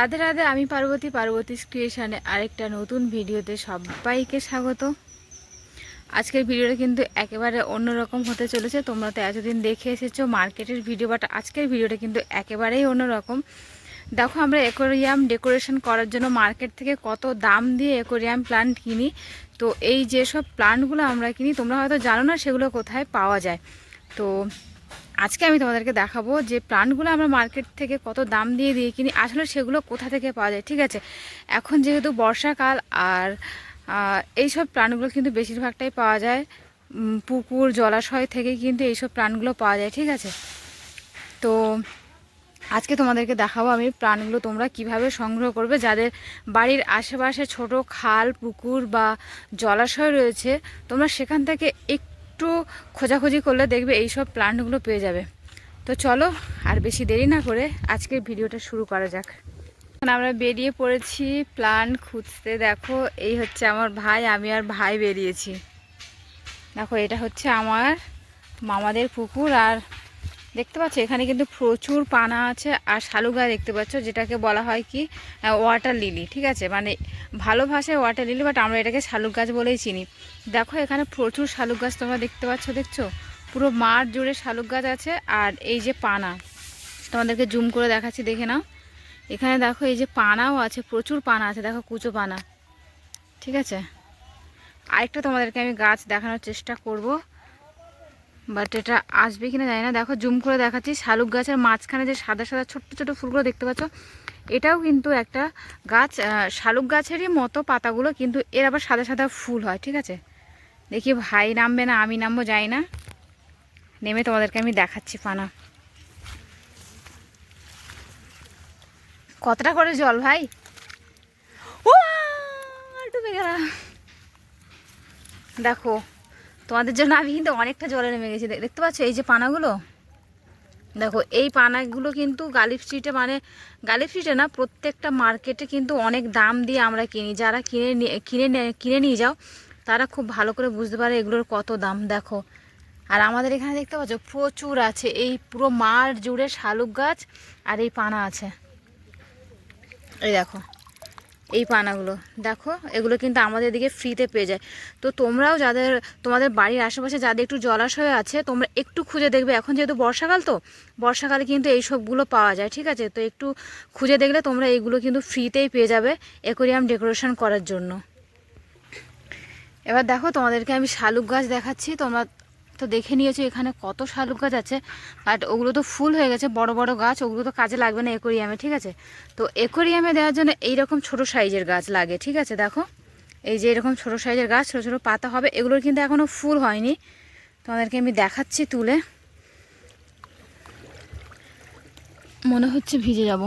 রাধে রাধে, আমি পার্বতীস ক্রিয়েশনে আরেকটা নতুন ভিডিওতে সবাইকে স্বাগত। আজকের ভিডিওটা কিন্তু একেবারে অন্যরকম হতে চলেছে। তোমরা তো এতদিন দেখে এসেছো মার্কেটের ভিডিও, বাট আজকের ভিডিওটা কিন্তু একেবারেই অন্যরকম। দেখো, আমরা অ্যাকোয়ারিয়াম ডেকোরেশন করার জন্য মার্কেট থেকে কত দাম দিয়ে অ্যাকোয়ারিয়াম প্লান্ট কিনি। তো এই যেসব প্লান্টগুলো আমরা কিনি, তোমরা হয়তো জানো না সেগুলো কোথায় পাওয়া যায়। তো আজকে আমি তোমাদেরকে দেখাবো যে প্লান্টগুলো আমরা মার্কেট থেকে কত দাম দিয়ে কিনি, আসলে সেগুলো কোথা থেকে পাওয়া যায়। ঠিক আছে, এখন যেহেতু বর্ষাকাল, আর এইসব প্লান্টগুলো কিন্তু বেশিরভাগটাই পাওয়া যায় পুকুর জলাশয় থেকে, কিন্তু এইসব প্লান্টগুলো পাওয়া যায়। ঠিক আছে, তো আজকে তোমাদেরকে দেখাবো আমি প্লান্টগুলো তোমরা কিভাবে সংগ্রহ করবে। যাদের বাড়ির আশেপাশে ছোট খাল পুকুর বা জলাশয় রয়েছে, তোমরা সেখান থেকে একটু খোঁজাখুঁজি করলে দেখবে এইসব প্লান্টগুলো পেয়ে যাবে। তো চলো আর বেশি দেরি না করে আজকের ভিডিওটা শুরু করা যাক। এখন আমরা বেরিয়ে পড়েছি প্লান্ট খুঁজতে। দেখো, এই হচ্ছে আমার ভাই, আমি আর ভাই বেরিয়েছি। দেখো, এটা হচ্ছে আমার মামাদের পুকুর, আর দেখতে পাচ্ছ এখানে কিন্তু প্রচুর পানা আছে, আর শালুক গাছ দেখতে পাচ্ছ, যেটাকে বলা হয় কি ওয়াটার লিলি। ঠিক আছে, মানে ভালো ভাষায় ওয়াটার লিলি, বাট আমরা এটাকে শালুক গাছ বলেই চিনি। দেখো, এখানে প্রচুর শালুক গাছ তোমরা দেখতে পাচ্ছ, দেখছো পুরো মাঠ জুড়ে শালুক গাছ আছে। আর এই যে পানা, তোমাদেরকে জুম করে দেখাচ্ছি, দেখে নাও। এখানে দেখো এই যে পানাও আছে, প্রচুর পানা আছে, দেখো কুচো পানা। ঠিক আছে, আরেকটা তোমাদেরকে আমি গাছ দেখানোর চেষ্টা করব, বাট এটা আসবে কিনা জানি না। দেখো, জুম করে দেখাচ্ছি, শালুক গাছের মাঝখানে যে সাদা সাদা ছোট্ট ছোট্ট ফুলগুলো দেখতে পাচ্ছ, এটাও কিন্তু একটা গাছ, শালুক গাছেরই মতো পাতাগুলো, কিন্তু এর আবার সাদা সাদা ফুল হয়। ঠিক আছে, দেখি ভাই নামবে না আমি নামবো যাই না, নেমে তোমাদেরকে আমি দেখাচ্ছি পানা। কতটা করে জল ভাই, ও ডুবে গেলাম। দেখো, তোমাদের জন্য আমি কিন্তু অনেকটা জলে নেমে গেছি। দেখতে পাচ্ছ এই যে পানাগুলো, দেখো এই পানাগুলো কিন্তু গালিব স্ট্রিটে, মানে গালিব স্ট্রিটে না, প্রত্যেকটা মার্কেটে কিন্তু অনেক দাম দিয়ে আমরা কিনি। যারা কিনে নিয়ে যাও, তারা খুব ভালো করে বুঝতে পারে এগুলোর কত দাম। দেখো, আর আমাদের এখানে দেখতে পাচ্ছ প্রচুর আছে, এই পুরো মাঠ জুড়ে শালুক গাছ আর এই পানা আছে। এই দেখো এই পানাগুলো, দেখো এগুলো কিন্তু আমাদের দিকে ফ্রিতে পেয়ে যায়। তো তোমরাও তোমাদের বাড়ির আশেপাশে যাদের একটু জলাশয় আছে, তোমরা একটু খুঁজে দেখবে। এখন যেহেতু বর্ষাকাল, তো বর্ষাকালে কিন্তু এই সবগুলো পাওয়া যায়। ঠিক আছে, তো একটু খুঁজে দেখলে তোমরা এইগুলো কিন্তু ফ্রিতেই পেয়ে যাবে অ্যাকোয়ারিয়াম ডেকোরেশন করার জন্য। এবার দেখো, তোমাদেরকে আমি শালুক গাছ দেখাচ্ছি। তোমরা তো দেখে নিয়েছো এখানে কত শালুক গাছ আছে, বাট ওগুলো তো ফুল হয়ে গেছে, বড় বড় গাছ, ওগুলো তো কাজে লাগবে না অ্যাকোয়ারিয়ামে। ঠিক আছে, তো অ্যাকোয়ারিয়ামে দেওয়ার জন্য এইরকম ছোট সাইজের গাছ লাগে। ঠিক আছে, দেখো এই যে এরকম ছোট সাইজের গাছ, ছোট ছোট পাতা হবে, এগুলোর কিন্তু এখনও ফুল হয়নি। তোমাদেরকে আমি দেখাচ্ছি তুলে, মনে হচ্ছে ভিজে যাব।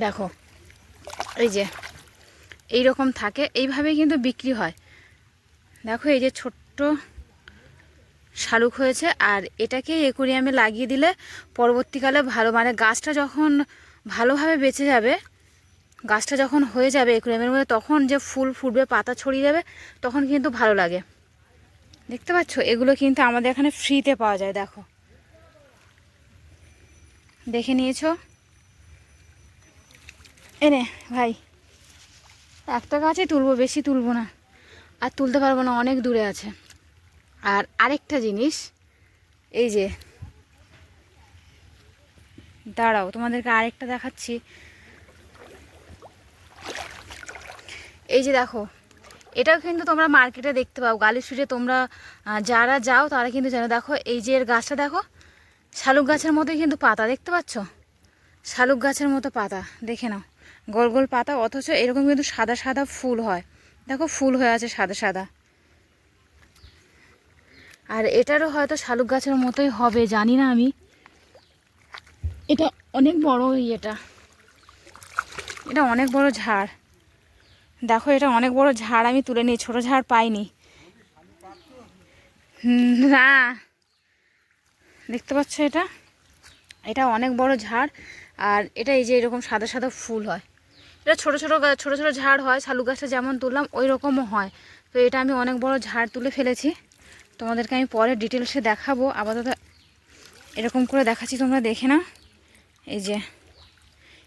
দেখো এই যে এইরকম থাকে, এইভাবেই কিন্তু বিক্রি হয়। দেখো এই যে ছোট্ট শালুক হয়েছে, আর এটাকে অ্যাকোয়ারিয়ামে লাগিয়ে দিলে পরবর্তীকালে ভালো, মানে গাছটা যখন ভালোভাবে বেঁচে যাবে, গাছটা যখন হয়ে যাবে অ্যাকোয়ারিয়ামের মধ্যে, তখন যে ফুল ফুটবে, পাতা ছড়িয়ে যাবে, তখন কিন্তু ভালো লাগে। দেখতে পাচ্ছ, এগুলো কিন্তু আমাদের এখানে ফ্রিতে পাওয়া যায়। দেখো, দেখে নিয়েছো? এনে ভাই, একটা গাছই তুলবো, বেশি তুলবো না, আর তুলতে পারবো না, অনেক দূরে আছে। আর আরেকটা জিনিস, এই যে দাঁড়াও তোমাদেরকে আরেকটা দেখাচ্ছি। এই যে দেখো, এটাও কিন্তু তোমরা মার্কেটে দেখতে পাও, গালি স্ট্রিটে তোমরা যারা যাও তারা কিন্তু জানো। দেখো এই যে এর গাছটা দেখো, শালুক গাছের মতোই কিন্তু পাতা, দেখতে পাচ্ছ? শালুক গাছের মতো পাতা, দেখে নাও, গোল গোল পাতা, অথচ এরকম কিন্তু সাদা সাদা ফুল হয়। দেখো ফুল হয়ে আছে সাদা সাদা। আর এটারও হয়তো শালুক গাছের মতোই হবে, জানি না আমি। এটা অনেক বড়, এটা অনেক বড় ঝাড়। দেখো এটা অনেক বড় ঝাড়, আমি তুলে নিই, ছোট ঝাড় পাইনি। না, দেখতে পাচ্ছ এটা, এটা অনেক বড় ঝাড়। আর এটা এই যে এরকম সাদা সাদা ফুল হয়। এটা ছোট ছোট ছোট ছোট ঝাড় হয়, শালুক গাছটা যেমন তুললাম ওই রকমও হয়। তো এটা আমি অনেক বড় ঝাড় তুলে ফেলেছি, তোমাদেরকে আমি পরে ডিটেলসে দেখাবো। আপাতত এরকম করে দেখাচ্ছি, তোমরা দেখে নাও। এই যে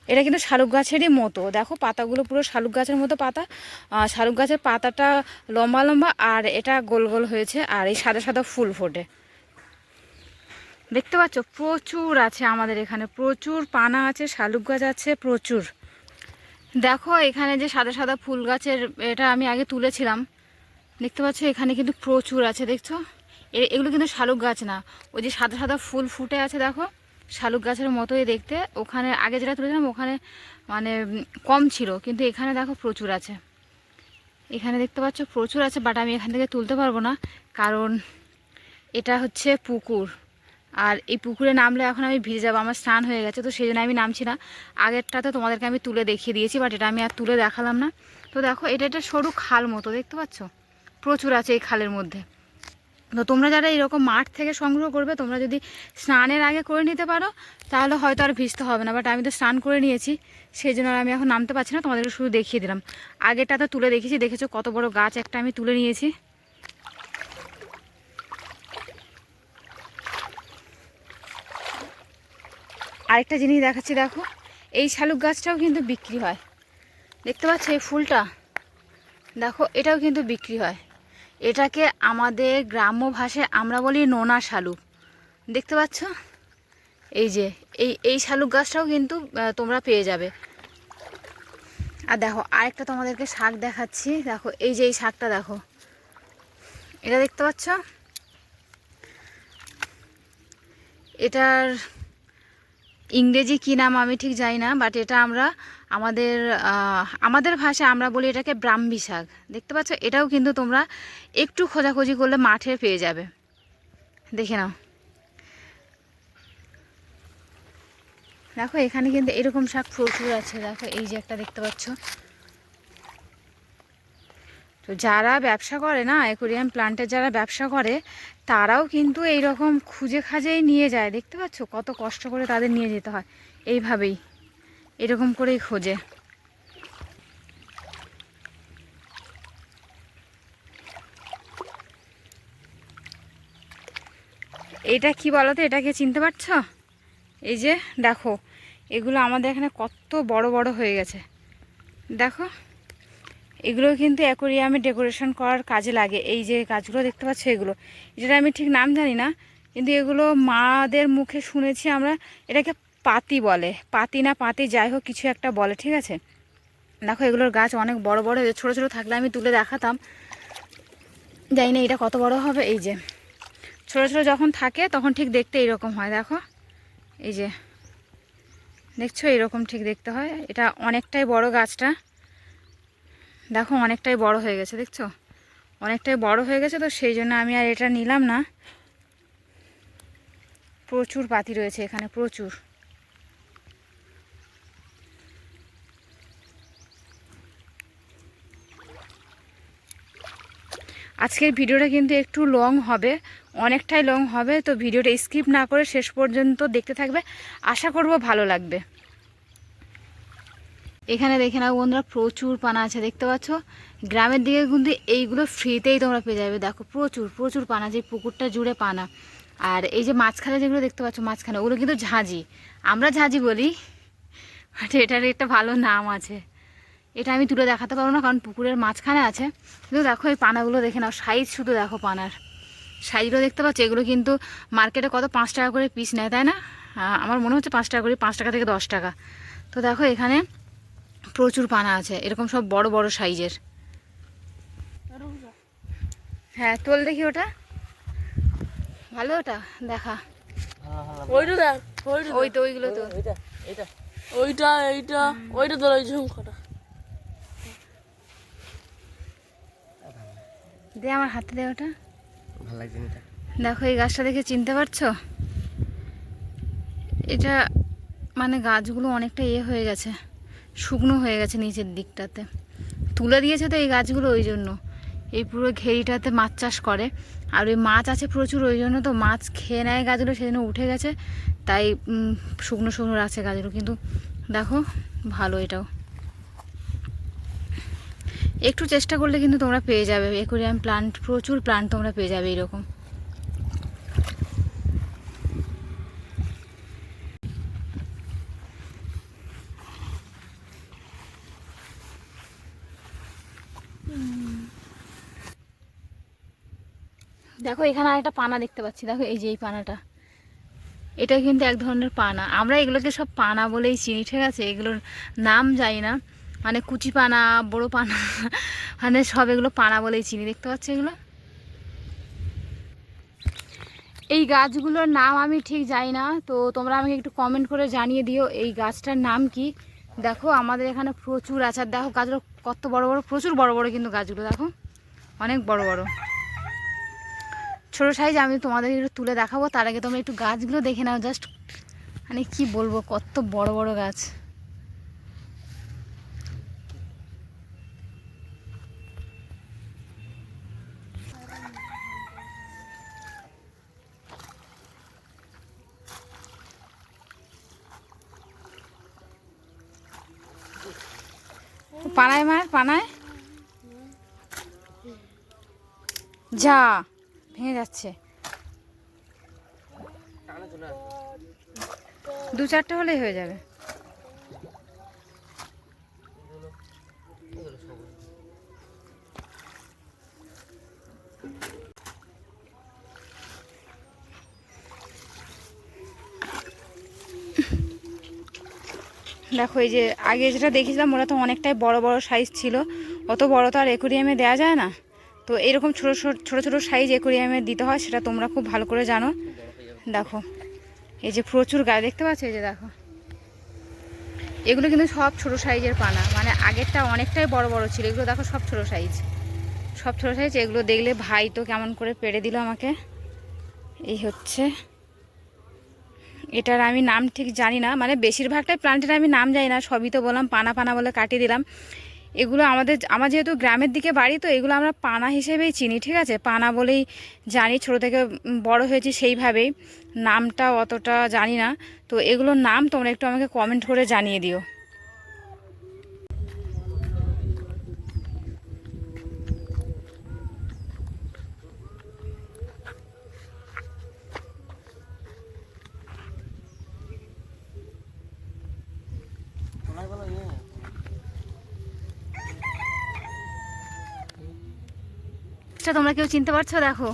এটা কিন্তু শালুক গাছেরই মতো, দেখো পাতাগুলো পুরো শালুক গাছের মতো পাতা। শালুক গাছের পাতাটা লম্বা লম্বা, আর এটা গোল গোল হয়েছে, আর এই সাদা সাদা ফুল ফোটে, দেখতে পাচ্ছ? প্রচুর আছে আমাদের এখানে, প্রচুর পানা আছে, শালুক গাছ আছে প্রচুর। দেখো এখানে যে সাদা সাদা ফুল গাছের, এটা আমি আগে তুলেছিলাম, দেখতে পাচ্ছ? এখানে কিন্তু প্রচুর আছে, দেখছো? এগুলো কিন্তু শালুক গাছ না, ওই যে সাদা সাদা ফুল ফুটে আছে, দেখো শালুক গাছের মতোই দেখতে। ওখানে আগে যেটা তুলেছিলাম ওখানে মানে কম ছিল, কিন্তু এখানে দেখো প্রচুর আছে। এখানে দেখতে পাচ্ছ প্রচুর আছে, বাট আমি এখান থেকে তুলতে পারবো না, কারণ এটা হচ্ছে পুকুর। আর এই পুকুরে নামলে এখন আমি ভিজে যাবো, আমার স্নান হয়ে গেছে, তো সেই জন্য আমি নামছি না। আগেরটাতে তোমাদেরকে আমি তুলে দেখিয়ে দিয়েছি, বাট এটা আমি আর তুলে দেখালাম না। তো দেখো এটা একটা সরু খাল মতো, দেখতে পাচ্ছ? প্রচুর আছে এই খালের মধ্যে। তো তোমরা যারা এরকম মাঠ থেকে সংগ্রহ করবে, তোমরা যদি স্নানের আগে করে নিতে পারো তাহলে হয়তো আর ভিজতে হবে না, বাট আমি তো স্নান করে নিয়েছি, সেই জন্য আমি এখন নামতে পারছি না, তোমাদেরকে শুধু দেখিয়ে দিলাম। আগেরটা তো তুলে দেখেছি, দেখেছো কত বড় গাছ একটা আমি তুলে নিয়েছি। আরেকটা জিনিস দেখাচ্ছি, দেখো এই শালুক গাছটাও কিন্তু বিক্রি হয়, দেখতে পাচ্ছ? এই ফুলটা দেখো, এটাও কিন্তু বিক্রি হয়। এটাকে আমাদের গ্রাম্য ভাষায় আমরা বলি নোনা শালুক, দেখতে পাচ্ছ? এই যে এই শালুক গাছটাও কিন্তু তোমরা পেয়ে যাবে। আর দেখো আরেকটা তোমাদেরকে শাক দেখাচ্ছি, দেখো এই যে এই শাকটা দেখো, এটা দেখতে পাচ্ছ? এটার ইংরেজি কী নাম আমি ঠিক জানি না, বাট এটা আমরা আমাদের ভাষায় আমরা বলি এটাকে ব্রাহ্মী শাক, দেখতে পাচ্ছ? এটাও কিন্তু তোমরা একটু খোঁজাখুঁজি করলে মাঠে পেয়ে যাবে, দেখে নাও। দেখো এখানে কিন্তু এরকম শাক প্রচুর আছে, দেখো এই যে একটা দেখতে পাচ্ছ। তো যারা ব্যবসা করে না, অ্যাকোরিয়াম প্লান্টের যারা ব্যবসা করে, তারাও কিন্তু এই রকম খুঁজে খাজেই নিয়ে যায়, দেখতে পাচ্ছ? কত কষ্ট করে তাদের নিয়ে যেতে হয়, এইভাবেই এরকম করেই খোঁজে। এটা কি বলো তো, এটাকে চিনতে পারছো? এই যে দেখো, এগুলো আমাদের এখানে কত বড় বড় হয়ে গেছে, দেখো এগুলো কিন্তু অ্যাকোরিয়ামে ডেকোরেশন করার কাজে লাগে। এই যে গাছগুলো দেখতে পাচ্ছ, এগুলো, যেটা আমি ঠিক নাম জানি না, কিন্তু এগুলো মাদের মুখে শুনেছি আমরা, এটাকে পাতি বলে, পাতি না পাতি যাই হোক কিছু একটা বলে, ঠিক আছে? দেখো এগুলোর গাছ অনেক বড় বড়, ছোট ছোট থাকলে আমি তুলে দেখাতাম, জানি না এটা কত বড় হবে। এই যে ছোট ছোট যখন থাকে তখন ঠিক দেখতে এইরকম হয়, দেখো এই যে দেখছো, এরকম ঠিক দেখতে হয়। এটা অনেকটাই বড় গাছটা, দেখো অনেকটাই বড় হয়ে গেছে, দেখছো? অনেকটাই বড় হয়ে গেছে, তো সেই জন্য আমি আর এটা নিলাম না। প্রচুর পাতি রয়েছে এখানে, প্রচুর। আজকের ভিডিওটা কিন্তু একটু লং হবে, অনেকটাই লং হবে, তো ভিডিওটা স্কিপ না করে শেষ পর্যন্ত দেখতে থাকবে, আশা করব ভালো লাগবে। এখানে দেখে নাও বন্ধুরা, প্রচুর পানা আছে, দেখতে পাচ্ছ? গ্রামের দিকে কিন্তু এইগুলো ফ্রিতেই তোমরা পেয়ে যাবে, দেখো প্রচুর প্রচুর পানা, যে পুকুরটা জুড়ে পানা। আর এই যে মাঝখানে যেগুলো দেখতে পাচ্ছ, মাঝখানে ওগুলো কিন্তু ঝাঁঝি, আমরা ঝাঁঝি বলি, বাট এটার একটা ভালো নাম আছে। এটা আমি তুলে দেখাতে পারবো না, কারণ পুকুরের মাঝখানে আছে। কিন্তু দেখো এই পানাগুলো দেখে নাও, সাইজ শুধু দেখো, পানার সাইজগুলো দেখতে পাচ্ছ? এগুলো কিন্তু মার্কেটে কত 5 টাকা করে পিস নেয়, তাই না? আমার মনে হচ্ছে 5 টাকা করে, 5 টাকা থেকে 10 টাকা। তো দেখো এখানে প্রচুর পানা আছে, এরকম সব বড় বড় সাইজের। হ্যাঁ তোল দেখি ওটা, ভালো ওটা দেখা। ওইটা দেখ, ওই তো ওইগুলো তো, ওইটা এইটা ওইটা তোর ওই ঝুমকোটা দে আমার হাতে দে ওটা। ভালো লাগছে না? দেখো এই গাছটা দেখে চিনতে পারছো? এটা মানে গাছগুলো অনেকটা হয়ে গেছে, শুকনো হয়ে গেছে নিচের দিকটাতে, তুলে দিয়েছে তো এই গাছগুলো, ওই জন্য এই পুরো ঘেরিটাতে মাছ চাষ করে। আর ওই মাছ আছে প্রচুর, ওই জন্য তো মাছ খেয়ে নেয় গাছগুলো, সেজন্য উঠে গেছে, তাই শুকনো শুকনো আছে গাছগুলো। কিন্তু দেখো ভালো, এটাও একটু চেষ্টা করলে কিন্তু তোমরা পেয়ে যাবে অ্যাকোয়ারিয়াম প্লান্ট, প্রচুর প্লান্ট তোমরা পেয়ে যাবে এরকম। দেখো এখানে আরেকটা পানা দেখতে পাচ্ছি, দেখো এই যে এই পানাটা, এটা কিন্তু এক ধরনের পানা। আমরা এগুলোকে সব পানা বলেই চিনি, ঠিক আছে? এগুলোর নাম জানি না, মানে কুচি পানা, বড় পানা, মানে সব এগুলো পানা বলেই চিনি। দেখতে পাচ্ছ এগুলো? এই গাছগুলোর নাম আমি ঠিক জানি না, তো তোমরা আমাকে একটু কমেন্ট করে জানিয়ে দিও এই গাছটার নাম কি। দেখো আমাদের এখানে প্রচুর আছে, আর দেখো গাছগুলো কত বড় বড়, প্রচুর বড় বড় কিন্তু গাছগুলো দেখো, অনেক বড় বড়। ছোটো সাইজ আমি তোমাদের একটু তুলে দেখাবো, তার আগে তোমরা একটু গাছগুলো দেখে নাও। জাস্ট মানে কি বলবো, কত বড় বড় গাছ। পানায় মার, পানায় যা, ভেঙে যাচ্ছে। 2-4টে হলেই হয়ে যাবে। দেখো এই যে আগে যেটা দেখেছিলাম ওরা তো অনেকটাই বড় বড় সাইজ ছিল, অত বড় তো আর অ্যাকোয়ারিয়ামে দেওয়া যায় না। তো এরকম ছোট ছোট ছোট সাইজ অ্যাকোয়ারিয়ামে দিতে হয়, সেটা তোমরা খুব ভালো করে জানো। দেখো এই যে প্রচুর গাছ দেখতে পাচ্ছ, এই যে দেখো এগুলো কিন্তু সব ছোট সাইজের পানা, মানে আগেরটা অনেকটাই বড় বড় ছিল, এগুলো দেখো সব ছোট সাইজ, সব ছোট সাইজ। এগুলো দেখলে ভাই তো কেমন করে পেড়ে দিল আমাকে। এই হচ্ছে এটার আমি নাম ঠিক জানি না, মানে বেশিরভাগটাই প্লান্টের আমি নাম জানি না, সবই তো বললাম পানা পানা বলে কাটিয়ে দিলাম। এগুলো আমার যেহেতু গ্রামের দিকে বাড়ি, তো এগুলো আমরা পানা হিসেবেই চিনি, ঠিক আছে? পানা বলেই জানি, ছোটো থেকে বড় হয়েছি সেইভাবেই, নামটা অতটা জানি না। তো এগুলোর নাম তোমরা একটু আমাকে কমেন্ট করে জানিয়ে দিও। আচ্ছা তোমরা কেউ চিনতে পারছো? দেখো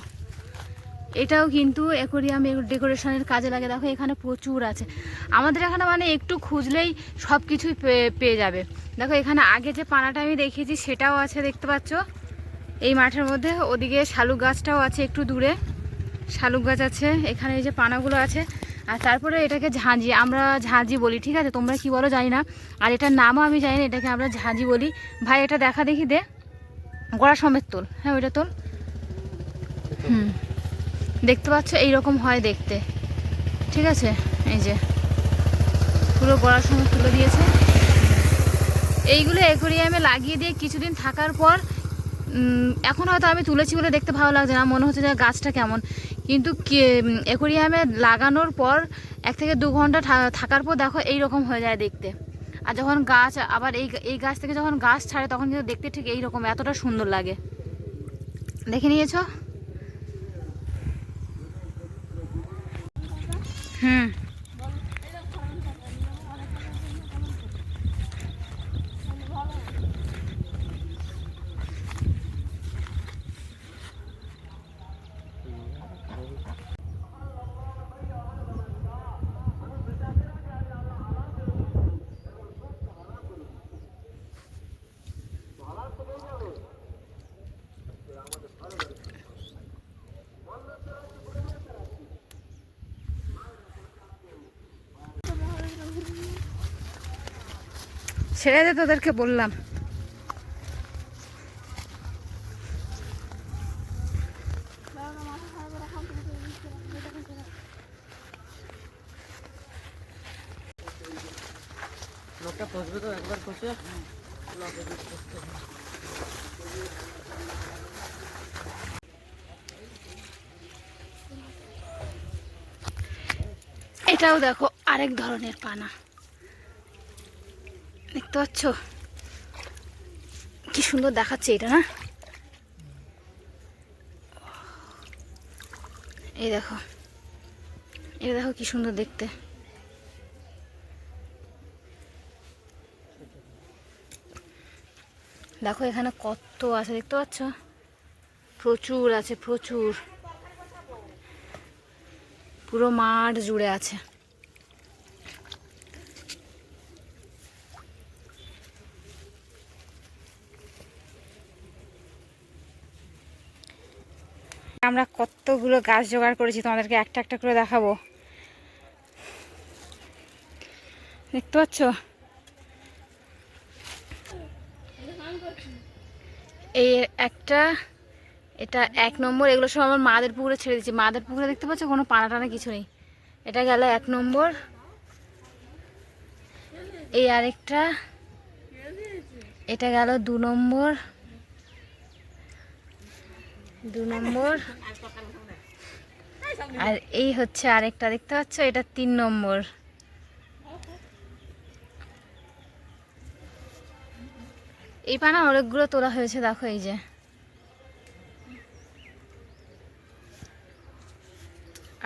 এটাও কিন্তু অ্যাকোয়ারিয়াম ডেকোরেশনের কাজে লাগে। দেখো এখানে প্রচুর আছে, আমাদের এখানে মানে একটু খুঁজলেই সব কিছুই পেয়ে যাবে। দেখো এখানে আগে যে পানাটা আমি দেখিয়েছি সেটাও আছে, দেখতে পাচ্ছ এই মাঠের মধ্যে। ওদিকে শালুক গাছটাও আছে, একটু দূরে শালুক গাছ আছে। এখানে এই যে পানাগুলো আছে, আর তারপরে এটাকে ঝাঁঝি, আমরা ঝাঁঝি বলি, ঠিক আছে? তোমরা কি বলো জানি না, আর এটার নামও আমি জানি না, এটাকে আমরা ঝাঁঝি বলি। ভাই এটা দেখা দেখি দে, গোড়া সমেত তোল। হ্যাঁ ওইটা তোল। দেখতে পাচ্ছ এইরকম হয় দেখতে, ঠিক আছে? এই যে পুরো গোড়ার সমেত তুলে দিয়েছে। এইগুলো অ্যাকোয়ারিয়ামে লাগিয়ে দিয়ে কিছুদিন থাকার পর, এখন হয়তো আমি তুলেছি বলে দেখতে ভালো লাগছে না, মনে হচ্ছে যে গাছটা কেমন, কিন্তু অ্যাকোয়ারিয়ামে লাগানোর পর 1 থেকে 2 ঘন্টা থাকার পর দেখো এইরকম হয়ে যায় দেখতে। আর যখন গাছ আবার এই গাছ থেকে যখন গাছ ছাড়ে তখন কিন্তু দেখতে ঠিক এইরকম, এতটা সুন্দর লাগে। দেখে নিয়েছো? ছেড়ে দে, তোদেরকে বললাম। লোকটা ফসবে তো একবার ফসে এটাও দেখো আরেক ধরনের পানা, দেখতে পাচ্ছ কি সুন্দর দেখাচ্ছে এটা না? এই দেখো, এটা দেখো কি সুন্দর দেখতে। দেখো এখানে কত আছে, দেখতে পাচ্ছ? প্রচুর আছে, প্রচুর, পুরো মাঠ জুড়ে আছে। আমরা কতগুলো গাছ জোগাড় করেছি, তোমাদেরকে একটা একটা করে দেখাবো। দেখতে পাচ্ছ? এই একটা, এটা 1 নম্বর। এগুলো সব আমার মাদের পুকুরে ছেড়ে দিচ্ছি। মাদের পুকুরে দেখতে পাচ্ছ কোনো পানা টানা কিছু নেই। এটা গেল 1 নম্বর। এই আরেকটা, এটা গেল 2 নম্বর, 2 নম্বর। আর এই হচ্ছে আরেকটা, দেখতে পাচ্ছ? এটা 3 নম্বর। এই পানা অনেকগুলো তোলা হয়েছে, দেখো এই যে।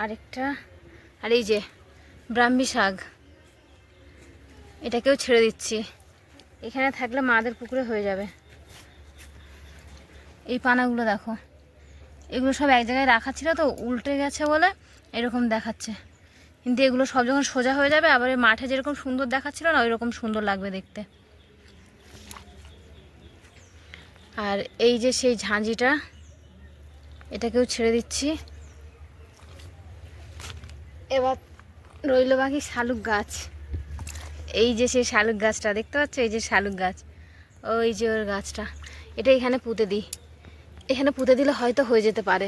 আরেকটা, আর এই যে ব্রাহ্মী শাক, এটাকেও ছেড়ে দিচ্ছি। এখানে থাকলে মাদের পুকুরে হয়ে যাবে। এই পানাগুলো দেখো, এগুলো সব এক জায়গায় রাখা ছিল তো, উল্টে গেছে বলে এরকম দেখাচ্ছে। কিন্তু এগুলো সব যখন সোজা হয়ে যাবে, আবার এই মাঠে যেরকম সুন্দর দেখাচ্ছিল না, ওই রকম সুন্দর লাগবে দেখতে। আর এই যে সেই ঝাঁঝিটা, এটাকেও ছেড়ে দিচ্ছি। এবার রইল বাকি শালুক গাছ। এই যে সেই শালুক গাছটা, দেখতে পাচ্ছ? এই যে শালুক গাছ, ওই যে ওর গাছটা, এটা এখানে পুঁতে দিই। এখানে পুঁতে দিলে হয়তো হয়ে যেতে পারে।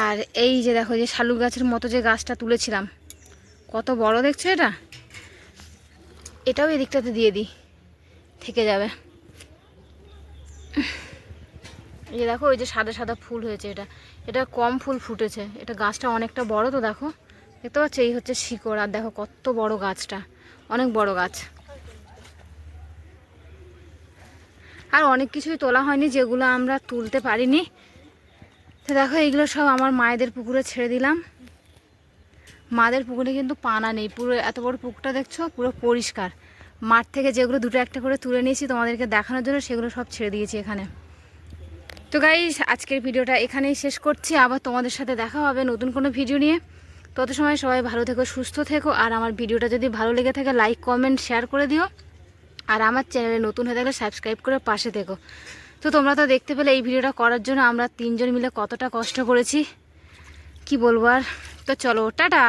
আর এই যে দেখো, যে শালুক গাছের মতো যে গাছটা তুলেছিলাম, কত বড় দেখছো এটা? এটাও এই দিকটাতে দিয়ে দিই, থেকে যাবে। এই যে দেখো, ওই যে সাদা সাদা ফুল হয়েছে, এটা এটা কম ফুল ফুটেছে। এটা গাছটা অনেকটা বড় তো, দেখো, দেখতে পাচ্ছ? এই হচ্ছে শিকড়। আর দেখো কত বড় গাছটা, অনেক বড় গাছ। আর অনেক কিছুই তোলা হয়নি, যেগুলো আমরা তুলতে পারিনি। তো দেখো, এইগুলো সব আমার মায়েদের পুকুরে ছেড়ে দিলাম। মাদের পুকুরে কিন্তু পানা নেই, পুরো এত বড় পুকুরটা দেখছো, পুরো পরিষ্কার। মাঠ থেকে যেগুলো দুটো একটা করে তুলে নিয়েছি তোমাদেরকে দেখানোর জন্য, সেগুলো সব ছেড়ে দিয়েছি এখানে। তো গাইস, আজকের ভিডিওটা এখানেই শেষ করছি। আবার তোমাদের সাথে দেখা হবে নতুন কোনো ভিডিও নিয়ে। তত সময় সবাই ভালো থেকো, সুস্থ থেকো। আর আমার ভিডিওটা যদি ভালো লেগে থাকে, লাইক কমেন্ট শেয়ার করে দিও। আর আমার চ্যানেলে নতুন হয়ে থাকলে সাবস্ক্রাইব করে পাশে থেকো। তো তোমরা তো দেখতে পেলে এই ভিডিওটা করার জন্য আমরা 3 জন মিলে কতটা কষ্ট করেছি, কি বলবো আর। তো চলো, টাটা।